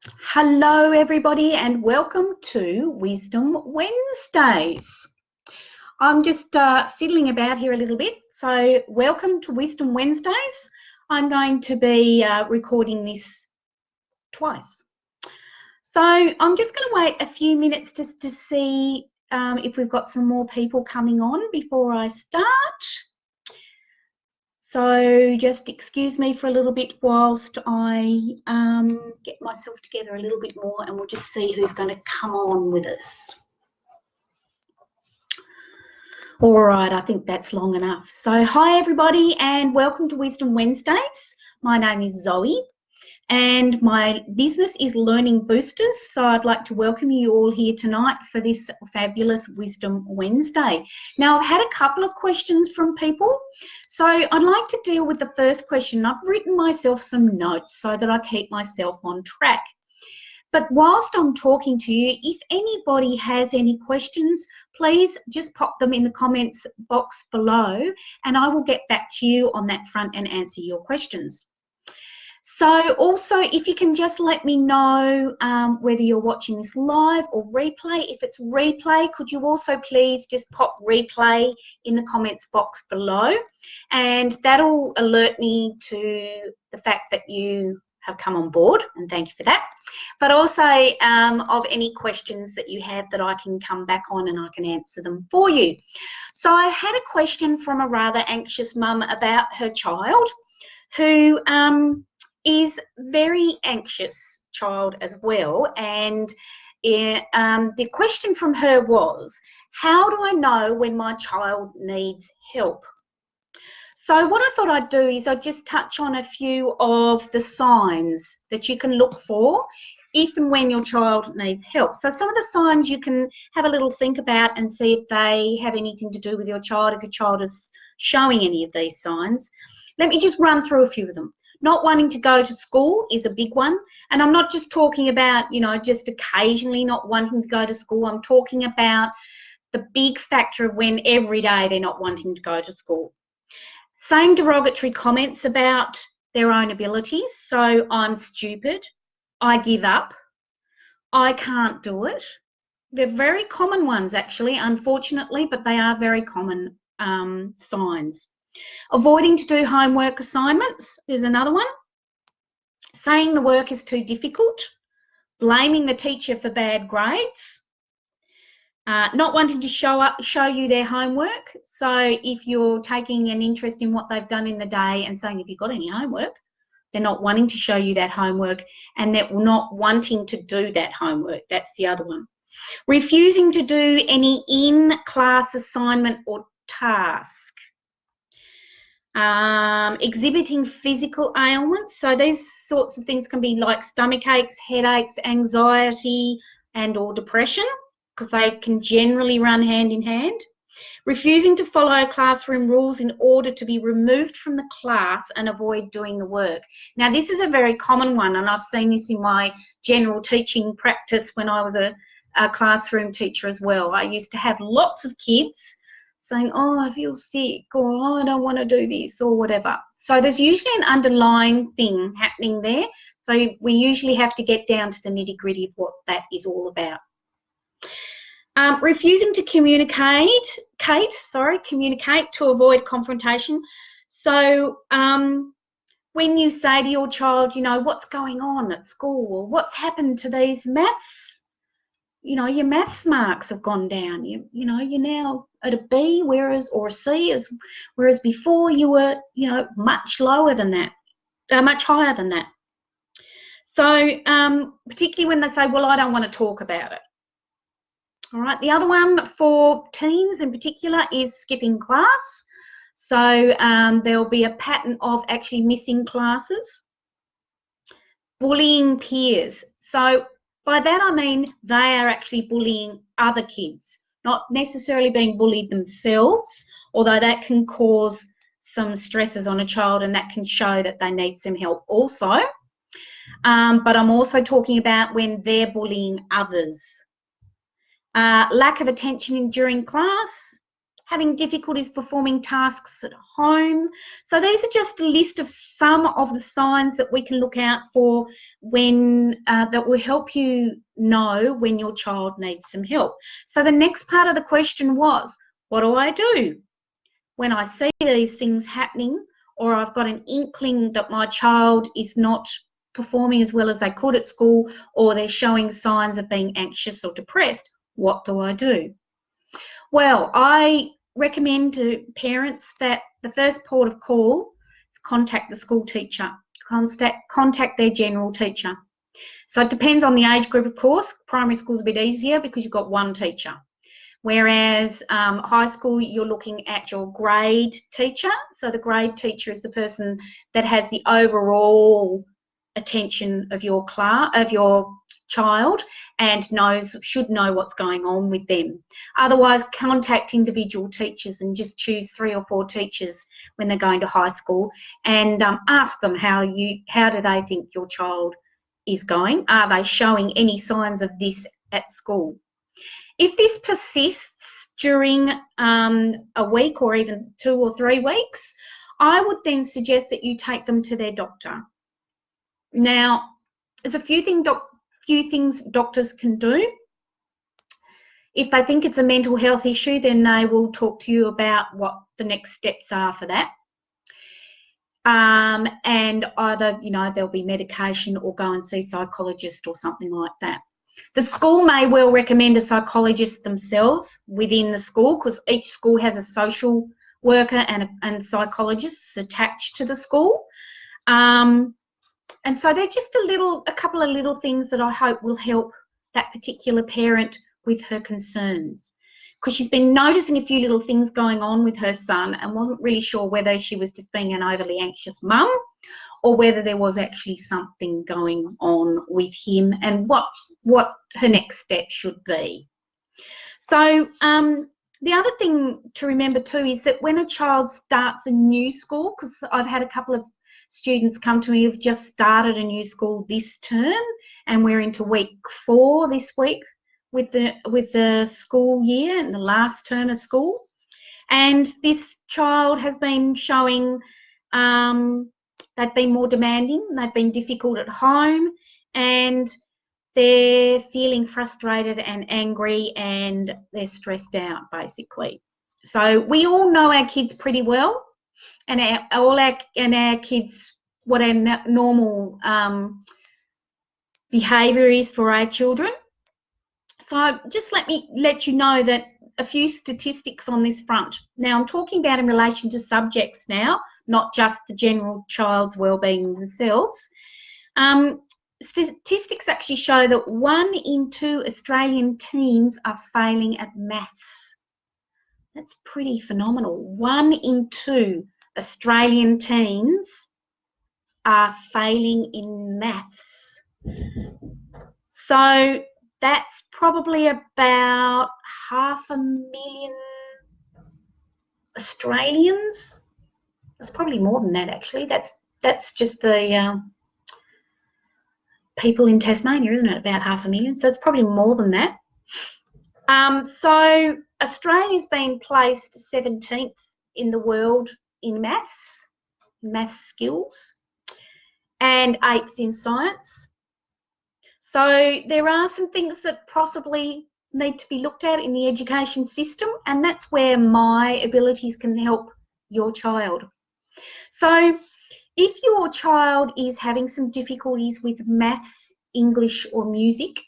Hello, everybody, and welcome to Wisdom Wednesdays. I'm just fiddling about here a little bit. So, welcome to Wisdom Wednesdays. I'm going to be recording this twice. So, I'm just going to wait a few minutes just to see if we've got some more people coming on before I start. So just excuse me for a little bit whilst I get myself together a little bit more, and we'll just see who's going to come on with us. All right, I think that's long enough. So hi everybody and welcome to Wisdom Wednesdays. My name is Zoe and my business is Learning Boosters. So I'd like to welcome you all here tonight for this fabulous Wisdom Wednesday. Now, I've had a couple of questions from people. So I'd like to deal with the first question. I've written myself some notes so that I keep myself on track. But whilst I'm talking to you, if anybody has any questions, please just pop them in the comments box below and I will get back to you on that front and answer your questions. So also, if you can just let me know whether you're watching this live or replay. If it's replay, could you also please just pop replay in the comments box below, and that'll alert me to the fact that you have come on board, and thank you for that. But also of any questions that you have that I can come back on and I can answer them for you. So I had a question from a rather anxious mum about her child who is very anxious child as well, and the question from her was, how do I know when my child needs help? So what I thought I'd do is I'd just touch on a few of the signs that you can look for if and when your child needs help. So some of the signs you can have a little think about and see if they have anything to do with your child, if your child is showing any of these signs. Let me just run through a few of them. Not wanting to go to school is a big one. And I'm not just talking about, just occasionally not wanting to go to school. I'm talking about the big factor of when every day they're not wanting to go to school. Saying derogatory comments about their own abilities. So I'm stupid, I give up, I can't do it. They're very common ones actually, unfortunately, but they are very common signs. Avoiding to do homework assignments is another one. Saying the work is too difficult. Blaming the teacher for bad grades. Not wanting to show you their homework. So if you're taking an interest in what they've done in the day and saying, have you got any homework? They're not wanting to show you that homework, and they're not wanting to do that homework. That's the other one. Refusing to do any in-class assignment or task. Exhibiting physical ailments. So these sorts of things can be like stomach aches, headaches, anxiety, and or depression, because they can generally run hand in hand. Refusing to follow classroom rules in order to be removed from the class and avoid doing the work. Now, this is a very common one, and I've seen this in my general teaching practice when I was a classroom teacher as well. I used to have lots of kids saying, oh, I feel sick, or oh, I don't want to do this, or whatever. So there's usually an underlying thing happening there. So we usually have to get down to the nitty-gritty of what that is all about. Refusing to communicate to avoid confrontation. So when you say to your child, what's going on at school, or what's happened to these maths, your maths marks have gone down. You're now at a B, or a C, whereas before you were, much lower than that, much higher than that. So particularly when they say, well, I don't want to talk about it. All right, the other one for teens in particular is skipping class. So there'll be a pattern of actually missing classes. Bullying peers. So by that I mean they are actually bullying other kids, not necessarily being bullied themselves, although that can cause some stresses on a child and that can show that they need some help also. But I'm also talking about when they're bullying others. Lack of attention during class, having difficulties performing tasks at home. So these are just a list of some of the signs that we can look out for when that will help you know when your child needs some help. So the next part of the question was, what do I do when I see these things happening, or I've got an inkling that my child is not performing as well as they could at school, or they're showing signs of being anxious or depressed? What do I do? Well, I recommend to parents that the first port of call is contact the school teacher, contact their general teacher. So it depends on the age group, of course. Primary school's a bit easier because you've got one teacher. Whereas high school, you're looking at your grade teacher. So the grade teacher is the person that has the overall attention of your child and should know what's going on with them. Otherwise, contact individual teachers and just choose 3 or 4 teachers when they're going to high school and ask them how do they think your child is going. Are they showing any signs of this at school? If this persists during a week or even 2 or 3 weeks, I would then suggest that you take them to their doctor. Now, there's a few things doctors can do. If they think it's a mental health issue, then they will talk to you about what the next steps are for that. And either, there'll be medication or go and see a psychologist or something like that. The school may well recommend a psychologist themselves within the school, because each school has a social worker and psychologists attached to the school. And so they're just a couple of little things that I hope will help that particular parent with her concerns, because she's been noticing a few little things going on with her son and wasn't really sure whether she was just being an overly anxious mum or whether there was actually something going on with him and what her next step should be. So the other thing to remember too is that when a child starts a new school, because I've had a couple of students come to me who've just started a new school this term, and we're into week 4 this week with the school year and the last term of school. And this child has been showing they've been more demanding, they've been difficult at home, and they're feeling frustrated and angry and they're stressed out, basically. So we all know our kids pretty well, and our kids, what our normal behaviour is for our children. So just let you know that a few statistics on this front. Now, I'm talking about in relation to subjects now, not just the general child's wellbeing themselves. Statistics actually show that 1 in 2 Australian teens are failing at maths. That's pretty phenomenal. 1 in 2 Australian teens are failing in maths. So that's probably about 500,000 Australians. It's probably more than that, actually. That's just the people in Tasmania, isn't it? About 500,000. So it's probably more than that. So Australia's been placed 17th in the world in maths skills, and 8th in science. So there are some things that possibly need to be looked at in the education system, and that's where my abilities can help your child. So if your child is having some difficulties with maths, English or music,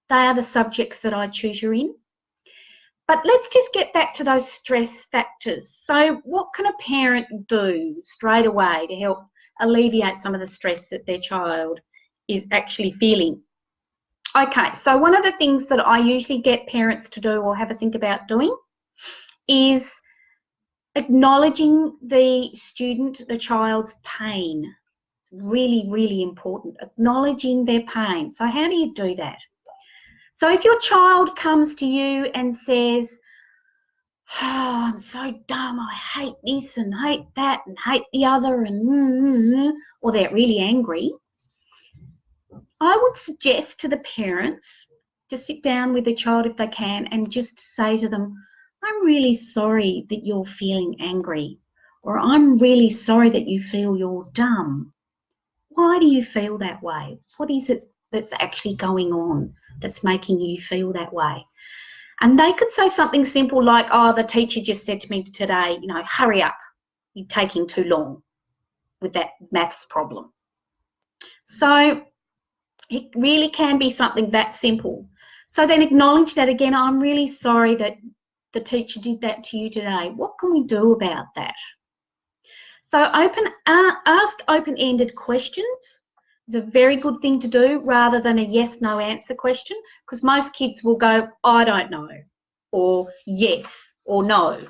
they are the subjects that I tutor in. But let's just get back to those stress factors. So what can a parent do straight away to help alleviate some of the stress that their child is actually feeling? Okay, so one of the things that I usually get parents to do or have a think about doing is acknowledging the child's pain. It's really, really important, acknowledging their pain. So how do you do that? So if your child comes to you and says, oh, I'm so dumb, I hate this and hate that and hate the other, and or they're really angry, I would suggest to the parents to sit down with the child if they can and just say to them, I'm really sorry that you're feeling angry, or I'm really sorry that you feel you're dumb. Why do you feel that way? What is it that's actually going on that's making you feel that way? And they could say something simple like, oh, the teacher just said to me today, you know, hurry up, you're taking too long with that maths problem. So it really can be something that simple. So then acknowledge that again, I'm really sorry that the teacher did that to you today. What can we do about that? So ask open-ended questions is a very good thing to do rather than a yes/no answer question, because most kids will go, I don't know, or yes, or no.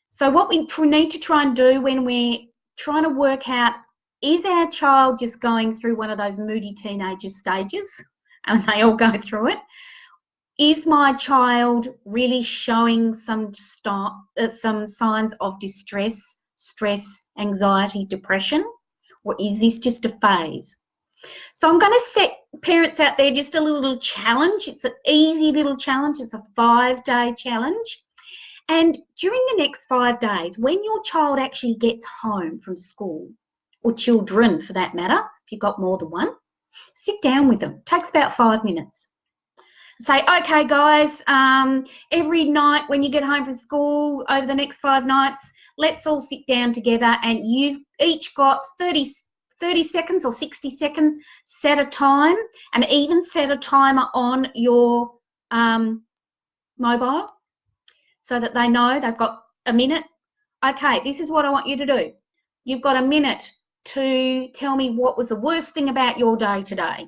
So what we need to try and do when we're trying to work out, is our child just going through one of those moody teenager stages, and they all go through it? Is my child really showing some signs of distress, stress, anxiety, depression? Or is this just a phase? So I'm going to set parents out there just a little challenge. It's an easy little challenge. It's a 5-day challenge. And during the next 5 days, when your child actually gets home from school, or children for that matter, if you've got more than one, sit down with them. It takes about 5 minutes. Say, okay, guys, every night when you get home from school over the next 5 nights, let's all sit down together, and you've each got 30 seconds or 60 seconds, set a time, and even set a timer on your mobile so that they know they've got a minute. Okay, this is what I want you to do. You've got a minute to tell me what was the worst thing about your day today.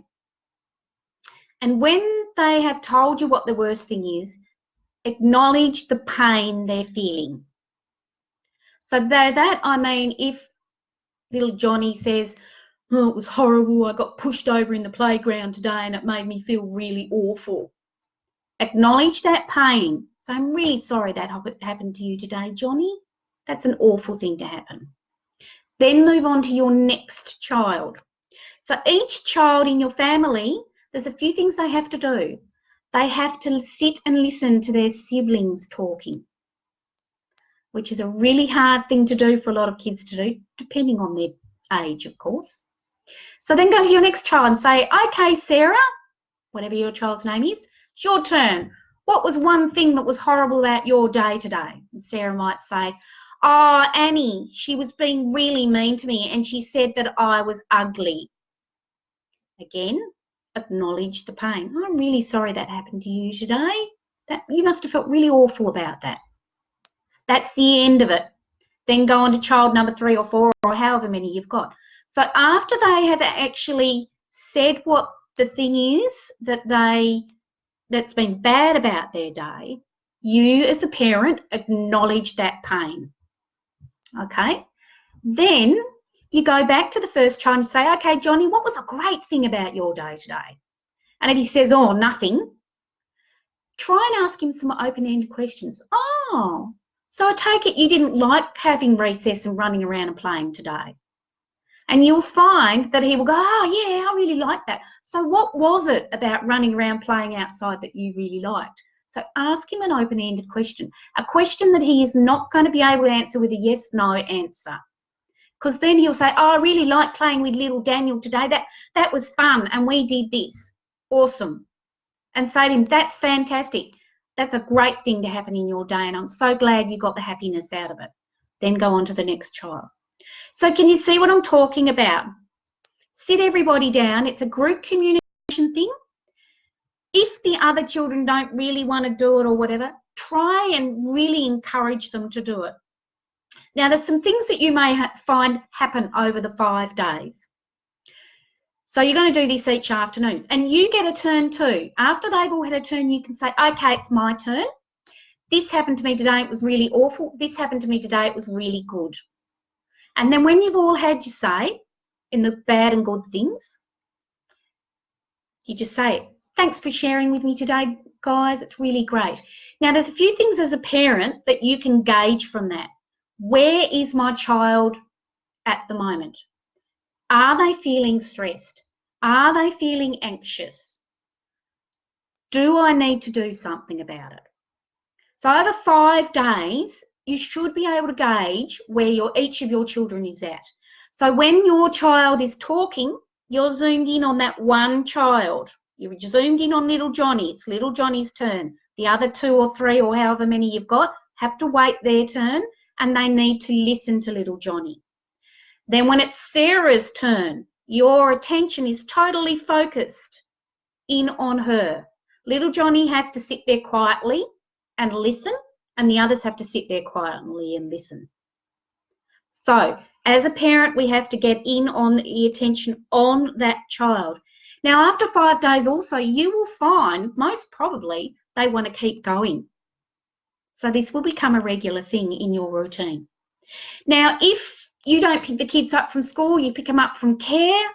And when they have told you what the worst thing is, acknowledge the pain they're feeling. So by that I mean, if little Johnny says, oh, it was horrible, I got pushed over in the playground today and it made me feel really awful. Acknowledge that pain. So I'm really sorry that happened to you today, Johnny. That's an awful thing to happen. Then move on to your next child. So each child in your family, there's a few things they have to do. They have to sit and listen to their siblings talking, which is a really hard thing to do for a lot of kids to do, depending on their age, of course. So then go to your next child and say, okay, Sarah, whatever your child's name is, it's your turn. What was one thing that was horrible about your day today? And Sarah might say, oh, Annie, she was being really mean to me and she said that I was ugly. Again, acknowledge the pain. I'm really sorry that happened to you today. That you must have felt really awful about that. That's the end of it. Then go on to child number 3 or 4 or however many you've got. So after they have actually said what the thing is that's been bad about their day, you as the parent acknowledge that pain. Okay? Then you go back to the first child and say, okay, Johnny, what was a great thing about your day today? And if he says, oh, nothing, try and ask him some open-ended questions. Oh, so I take it you didn't like having recess and running around and playing today. And you'll find that he will go, oh, yeah, I really like that. So what was it about running around playing outside that you really liked? So ask him an open-ended question, a question that he is not going to be able to answer with a yes/no answer. Because then he'll say, oh, I really like playing with little Daniel today. That was fun and we did this. Awesome. And say to him, that's fantastic. That's a great thing to happen in your day and I'm so glad you got the happiness out of it. Then go on to the next child. So can you see what I'm talking about? Sit everybody down. It's a group communication thing. If the other children don't really want to do it or whatever, try and really encourage them to do it. Now, there's some things that you may find happen over the 5 days. So you're going to do this each afternoon and you get a turn too. After they've all had a turn, you can say, okay, it's my turn. This happened to me today. It was really awful. This happened to me today. It was really good. And then when you've all had your say in the bad and good things, you just say, thanks for sharing with me today, guys. It's really great. Now, there's a few things as a parent that you can gauge from that. Where is my child at the moment? Are they feeling stressed? Are they feeling anxious? Do I need to do something about it? So over 5 days, you should be able to gauge where each of your children is at. So when your child is talking, you're zoomed in on that one child. You're zoomed in on little Johnny. It's little Johnny's turn. The other 2 or 3 or however many you've got have to wait their turn, and they need to listen to little Johnny. Then when it's Sarah's turn, your attention is totally focused in on her. Little Johnny has to sit there quietly and listen, and the others have to sit there quietly and listen. So as a parent, we have to get in on the attention on that child. Now, after 5 days also, you will find most probably they want to keep going. So this will become a regular thing in your routine. Now, if you don't pick the kids up from school, you pick them up from care,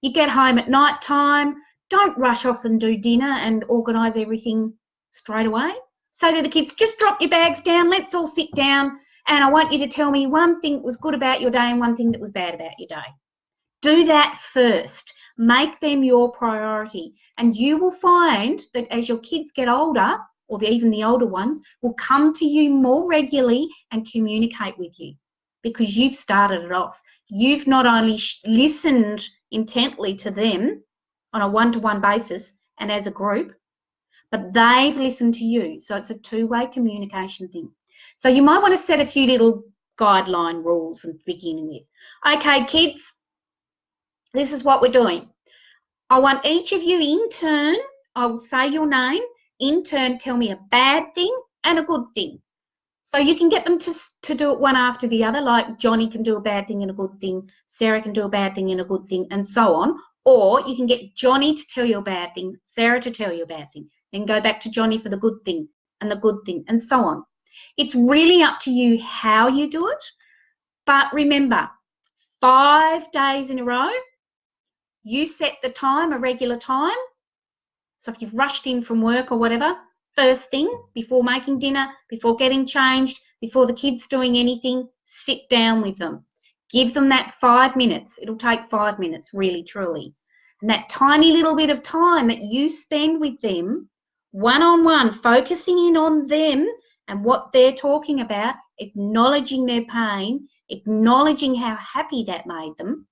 you get home at night time, don't rush off and do dinner and organise everything straight away. Say to the kids, just drop your bags down, let's all sit down, and I want you to tell me one thing that was good about your day and one thing that was bad about your day. Do that first. Make them your priority. And you will find that as your kids get older, or even the older ones, will come to you more regularly and communicate with you because you've started it off. You've not only listened intently to them on a one-to-one basis and as a group, but they've listened to you. So it's a two-way communication thing. So you might want to set a few little guideline rules and beginning with. Okay, kids, this is what we're doing. I want each of you in turn, I will say your name, in turn tell me a bad thing and a good thing. So you can get them to do it one after the other, like Johnny can do a bad thing and a good thing, Sarah can do a bad thing and a good thing, and so on. Or you can get Johnny to tell you a bad thing, Sarah to tell you a bad thing, then go back to Johnny for the good thing and the good thing, and so on. It's really up to you how you do it. But remember, 5 days in a row, you set the time, a regular time. So if you've rushed in from work or whatever, first thing, before making dinner, before getting changed, before the kids doing anything, sit down with them. Give them that 5 minutes. It'll take 5 minutes, really, truly. And that tiny little bit of time that you spend with them, one-on-one, focusing in on them and what they're talking about, acknowledging their pain, acknowledging how happy that made them,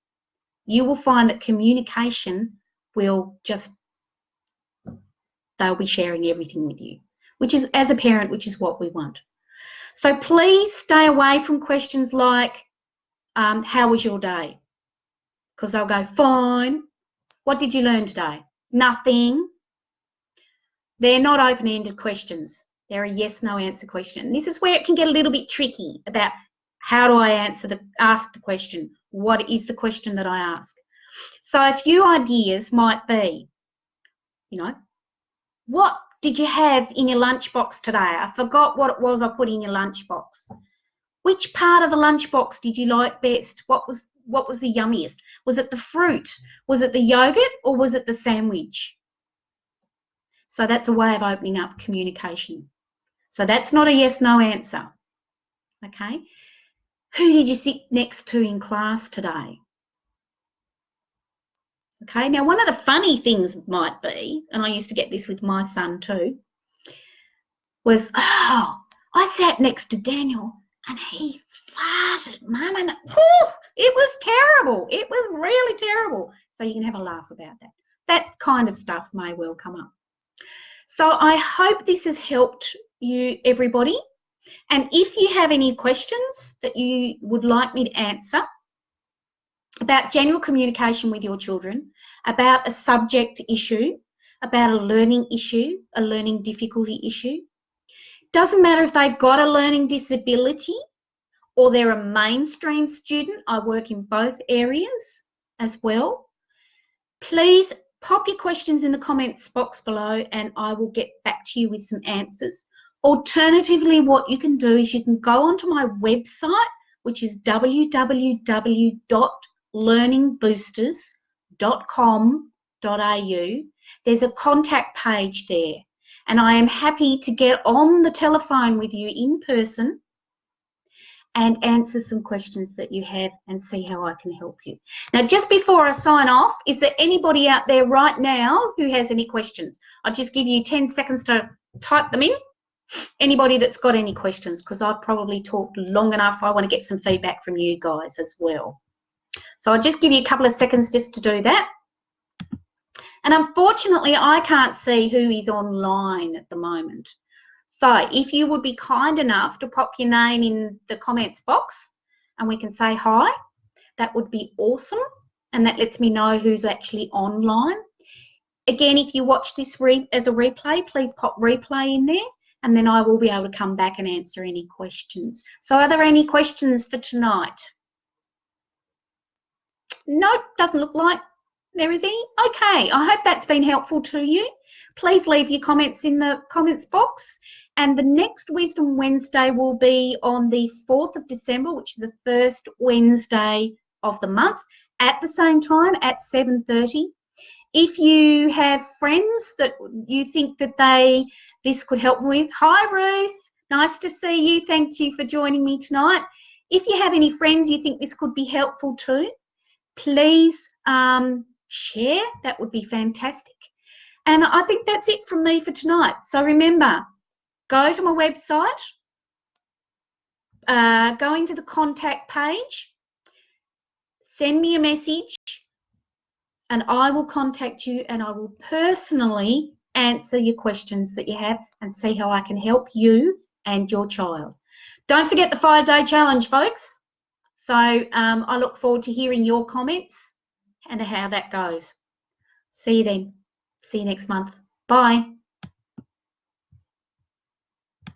you will find that communication will just, they'll be sharing everything with you, which is, as a parent, which is what we want. So please stay away from questions like, how was your day? Because they'll go, fine. What did you learn today? Nothing. They're not open-ended questions. They're a yes-no answer question. And this is where it can get a little bit tricky about how do I ask the question? What is the question that I ask? So a few ideas might be, what did you have in your lunchbox today? I forgot what it was I put in your lunchbox. Which part of the lunchbox did you like best? What was the yummiest? Was it the fruit? Was it the yogurt? Or was it the sandwich? So that's a way of opening up communication. So that's not a yes-no answer. Okay? Who did you sit next to in class today? Okay, now one of the funny things might be, and I used to get this with my son too, was, oh, I sat next to Daniel and he farted, Mum, and it was terrible. It was really terrible. So you can have a laugh about that. That kind of stuff may well come up. So I hope this has helped you, everybody. And if you have any questions that you would like me to answer about general communication with your children, about a subject issue, about a learning issue, a learning difficulty issue, doesn't matter if they've got a learning disability or they're a mainstream student. I work in both areas as well. Please pop your questions in the comments box below and I will get back to you with some answers. Alternatively, what you can do is you can go onto my website, which is www.learningboosters.com.au. There's a contact page there, and I am happy to get on the telephone with you in person and answer some questions that you have and see how I can help you. Now, just before I sign off, is there anybody out there right now who has any questions? I'll just give you 10 seconds to type them in. Anybody that's got any questions, because I've probably talked long enough. I want to get some feedback from you guys as well. So I'll just give you a couple of seconds just to do that. And unfortunately, I can't see who is online at the moment. So if you would be kind enough to pop your name in the comments box and we can say hi, that would be awesome. And that lets me know who's actually online. Again, if you watch this as a replay, please pop replay in there and then I will be able to come back and answer any questions. So are there any questions for tonight? Nope, doesn't look like there is any. Okay, I hope that's been helpful to you. Please leave your comments in the comments box. And the next Wisdom Wednesday will be on the 4th of December, which is the first Wednesday of the month, at the same time at 7:30. If you have friends that you think that this could help with, hi Ruth, nice to see you. Thank you for joining me tonight. If you have any friends you think this could be helpful to, please share. That would be fantastic. And I think that's it from me for tonight. So remember, go to my website, go into the contact page, send me a message, and I will contact you and I will personally answer your questions that you have and see how I can help you and your child. Don't forget the 5-day challenge, folks. So I look forward to hearing your comments and how that goes. See you then. See you next month. Bye.